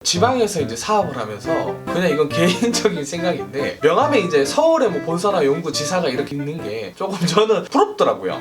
지방에서 이제 사업을 하면서 그냥 이건 개인적인 생각인데 명함에 이제 서울에 뭐 본사나 용구 지사가 이렇게 있는 게 조금 저는 부럽더라고요.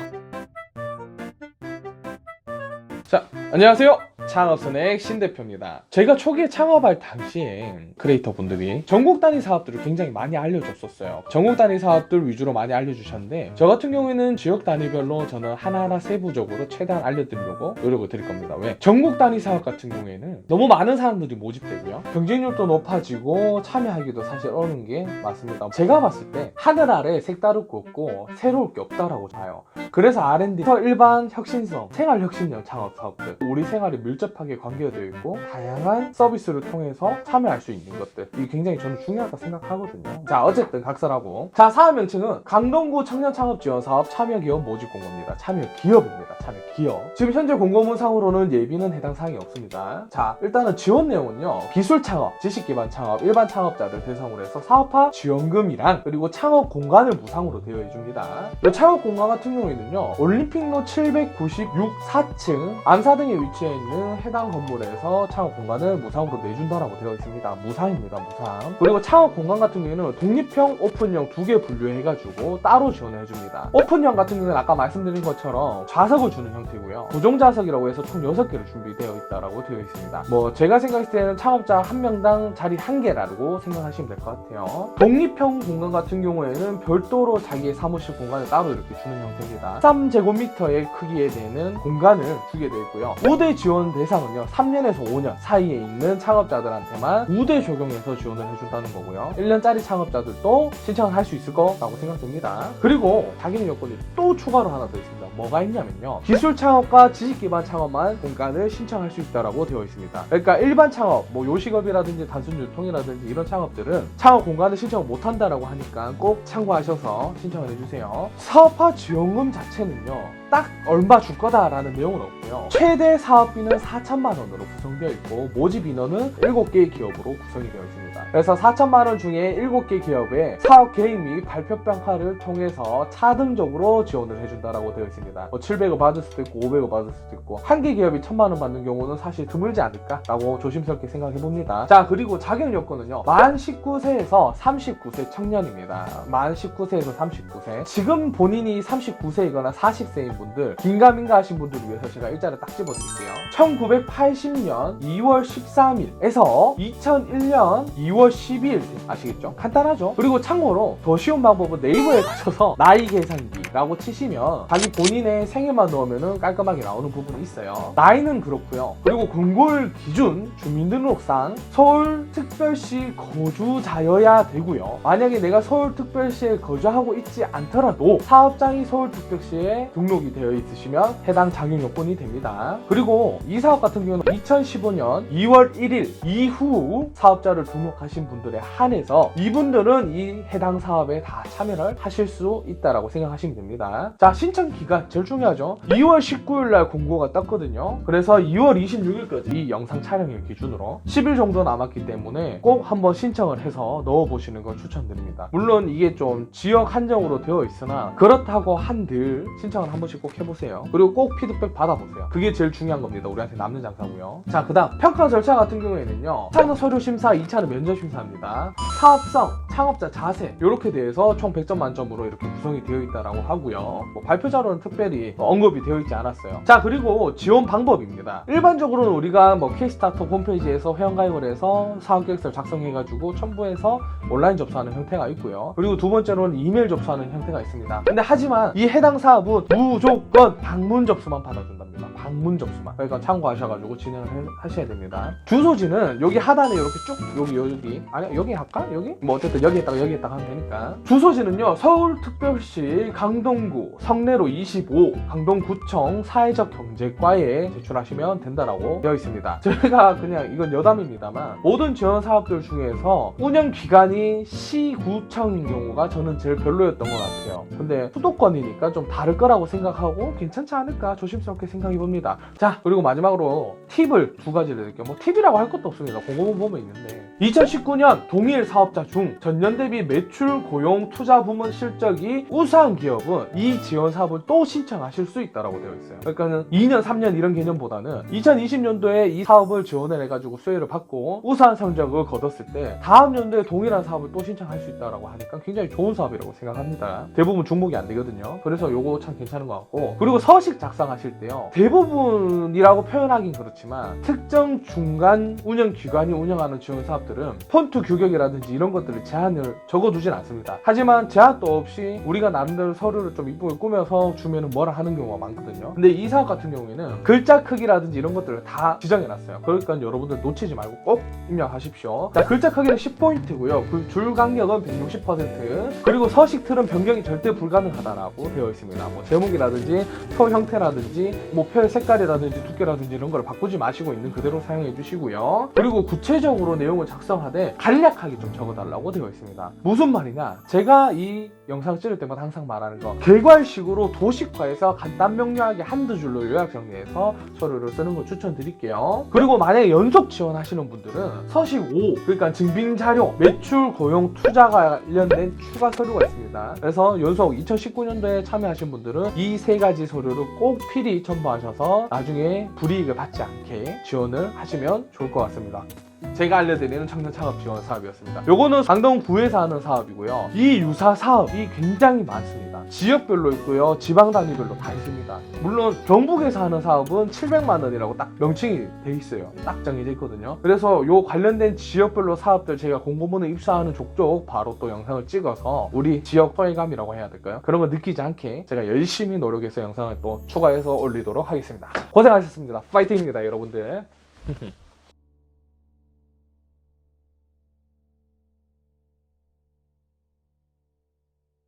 자, 안녕하세요. 창업선의 신 대표입니다. 제가 초기에 창업할 당시엔 크리에이터 분들이 전국 단위 사업들을 굉장히 많이 알려줬었어요. 전국 단위 사업들 위주로 많이 알려주셨는데 저 같은 경우에는 지역 단위별로 저는 하나하나 세부적으로 최대한 알려드리려고 노력을 드릴 겁니다. 왜? 전국 단위 사업 같은 경우에는 너무 많은 사람들이 모집되고요. 경쟁률도 높아지고 참여하기도 사실 어려운 게 맞습니다. 제가 봤을 때 하늘 아래 색다를 게 없고 새로울 게 없다라고 봐요. 그래서 R&D, 일반 혁신성, 생활 혁신형 창업 사업들, 우리 생활에 밀접하게 관계되어 있고 다양한 서비스를 통해서 참여할 수 있는 것들, 이게 굉장히 저는 중요하다 생각하거든요. 자, 어쨌든 각설하고, 자, 사업 명칭은 강동구 청년창업지원사업 참여기업 모집공고입니다. 참여기업입니다. 참여기업. 지금 현재 공고문상으로는 예비는 해당 사항이 없습니다. 자, 일단은 지원 내용은요, 기술창업, 지식기반 창업, 일반 창업자를 대상으로 해서 사업화 지원금이랑 그리고 창업 공간을 무상으로 대여해줍니다. 창업 공간 같은 경우에는요, 올림픽로 796 4층 안사 등에 위치해 있는 해당 건물에서 창업 공간을 무상으로 내준다라고 되어 있습니다. 무상입니다. 무상. 그리고 창업 공간 같은 경우에는 독립형, 오픈형 두 개 분류해가지고 따로 지원을 해줍니다. 오픈형 같은 경우는 아까 말씀드린 것처럼 좌석을 주는 형태고요. 고정 좌석이라고 해서 총 6개를 준비되어 있다라고 되어 있습니다. 뭐 제가 생각했을 때는 창업자 한 명당 자리 1개라고 생각하시면 될 것 같아요. 독립형 공간 같은 경우에는 별도로 자기의 사무실 공간을 따로 이렇게 주는 형태입니다. 13제곱미터의 크기에 되는 공간을 주게 되어 있고요. 우대 지원 대상은요, 3년에서 5년 사이에 있는 창업자들한테만 우대 적용해서 지원을 해준다는 거고요. 1년짜리 창업자들도 신청을 할 수 있을 거라고 생각됩니다. 그리고 자기는 요건이 또 추가로 하나 더 있습니다. 뭐가 있냐면요, 기술 창업과 지식 기반 창업만 공간을 신청할 수 있다라고 되어 있습니다. 그러니까 일반 창업, 뭐 요식업이라든지 단순 유통이라든지 이런 창업들은 창업 공간을 신청을 못 한다라고 하니까 꼭 참고하셔서 신청을 해주세요. 사업화 지원금 자체는요, 딱 얼마 줄 거다라는 내용은 없고요. 최대 사업비는 4천만 원으로 구성되어 있고 모집 인원은 7개의 기업으로 구성이 되어 있습니다. 그래서 4천만 원 중에 7개 기업에 사업 계획 및 발표 평가를 통해서 차등적으로 지원을 해준다라고 되어 있습니다. 뭐 700원 받을 수도 있고 500원 받을 수도 있고 한 개 기업이 1,000만 원 받는 경우는 사실 드물지 않을까라고 조심스럽게 생각해 봅니다. 자, 그리고 자격 요건은요, 만 19세에서 39세 청년입니다. 만 19세에서 39세. 지금 본인이 39세이거나 40세인 분들, 긴가민가 하신 분들을 위해서 제가 일자를 딱 집어드릴게요. 1980년 2월 13일에서 2001년 2월 12일 아시겠죠? 간단하죠? 그리고 참고로 더 쉬운 방법은 네이버에 가셔서 나이 계산기라고 치시면 자기 본인의 생일만 넣으면 깔끔하게 나오는 부분이 있어요. 나이는 그렇고요. 그리고 공고일 기준 주민등록상 서울특별시 거주자여야 되고요. 만약에 내가 서울특별시에 거주하고 있지 않더라도 사업장이 서울특별시에 등록이 되어 있으시면 해당 자격 요건이 됩니다. 그리고 이 사업 같은 경우는 2015년 2월 1일 이후 사업자를 등록하신 분들에 한해서 이분들은 이 해당 사업에 다 참여를 하실 수 있다라고 생각하시면 됩니다. 자, 신청 기간 제일 중요하죠. 2월 19일 날 공고가 떴거든요. 그래서 2월 26일까지 이 영상 촬영일 기준으로 10일 정도 남았기 때문에 꼭 한번 신청을 해서 넣어보시는 걸 추천드립니다. 물론 이게 좀 지역 한정으로 되어 있으나 그렇다고 한들 신청을 한 번씩 꼭 해보세요. 그리고 꼭 피드백 받아보세요. 그게 제일 중요한 겁니다. 우리한테 남는 장사고요. 자, 그 다음 평가 절차 같은 경우에는요, 1차는 서류 심사, 2차는 면접 심사입니다. 사업성, 창업자 자세 이렇게 대해서 총 100점 만점으로 이렇게 구성이 되어 있다라고 하고요. 뭐 발표 자료는 특별히 언급이 되어 있지 않았어요. 자, 그리고 지원 방법입니다. 일반적으로는 우리가 뭐 K-스타터 홈페이지에서 회원가입을 해서 사업계획서를 작성해가지고 첨부해서 온라인 접수하는 형태가 있고요. 그리고 두 번째로는 이메일 접수하는 형태가 있습니다. 근데 하지만 이 해당 사업은 무조건 방문 접수만 받아준답니다. 방문 접수만. 그러니까 참고하셔가지고 진행을 하셔야 됩니다. 주소지는 여기 하단에 이렇게 쭉 여기 아니 여기 할까? 여기? 뭐 어쨌든 여기 했다가 하면 되니까. 주소지는요, 서울특별시 강동구 성내로 25 강동구청 사회적 경제과에 제출하시면 된다라고 되어 있습니다. 저희가 그냥 이건 여담입니다만 모든 지원 사업들 중에서 운영 기관이 시구청인 경우가 저는 제일 별로였던 것 같아요. 근데 수도권이니까 좀 다를 거라고 생각하고 괜찮지 않을까 조심스럽게 생각해 봅니다. 있습니다. 자, 그리고 마지막으로 팁을 두 가지를 드릴게요. 뭐 팁이라고 할 것도 없습니다. 공고문 보면 있는데 2019년 동일 사업자 중 전년 대비 매출, 고용, 투자 부문 실적이 우수한 기업은 이 지원 사업을 또 신청하실 수 있다라고 되어 있어요. 그러니까는 2년, 3년 이런 개념보다는 2020년도에 이 사업을 지원을 해가지고 수혜를 받고 우수한 성적을 거뒀을 때 다음 연도에 동일한 사업을 또 신청할 수 있다라고 하니까 굉장히 좋은 사업이라고 생각합니다. 대부분 중복이 안 되거든요. 그래서 요거 참 괜찮은 것 같고, 그리고 서식 작성하실 때요, 대부분이라고 표현하긴 그렇지만 특정 중간 운영 기관이 운영하는 지원 사업들은 폰트 규격이라든지 이런 것들을 제한을 적어두진 않습니다. 하지만 제한도 없이 우리가 나름대로 서류를 좀 이쁘게 꾸며서 주면은 뭐라 하는 경우가 많거든요. 근데 이 사업 같은 경우에는 글자 크기라든지 이런 것들을 다 지정해놨어요. 그러니까 여러분들 놓치지 말고 꼭 입력하십시오. 자, 글자 크기는 10포인트고요. 그 줄 간격은 160%, 그리고 서식 틀은 변경이 절대 불가능하다라고 되어 있습니다. 뭐 제목이라든지 표 형태라든지 뭐 표의 색깔이라든지 두께라든지 이런 걸 바꾸지 마시고 있는 그대로 사용해 주시고요. 그리고 구체적으로 내용을 작성하되 간략하게 좀 적어달라고 되어 있습니다. 무슨 말이냐, 제가 이 영상 찍을 때마다 항상 말하는 거, 개괄식으로 도식화해서 간단 명료하게 한두 줄로 요약 정리해서 서류를 쓰는 거 추천드릴게요. 그리고 만약에 연속 지원하시는 분들은 서식 5, 그러니까 증빙자료, 매출, 고용, 투자 관련된 추가 서류가 있습니다. 그래서 연속 2019년도에 참여하신 분들은 이 세 가지 서류를 꼭 필히 첨부하셔서 나중에 불이익을 받지 않게 지원을 하시면 좋을 것 같습니다. 제가 알려드리는 청년 창업 지원 사업이었습니다. 요거는 강동구에서 하는 사업이고요. 이 유사 사업이 굉장히 많습니다. 지역별로 있고요, 지방 단위별로 다 있습니다. 물론 경북에서 하는 사업은 700만 원이라고 딱 명칭이 돼 있어요. 딱 정해져 있거든요. 그래서 요 관련된 지역별로 사업들 제가 공고문에 입사하는 족족 바로 또 영상을 찍어서 우리 지역 소외감이라고 해야 될까요? 그런 거 느끼지 않게 제가 열심히 노력해서 영상을 또 추가해서 올리도록 하겠습니다. 고생하셨습니다. 파이팅입니다, 여러분들.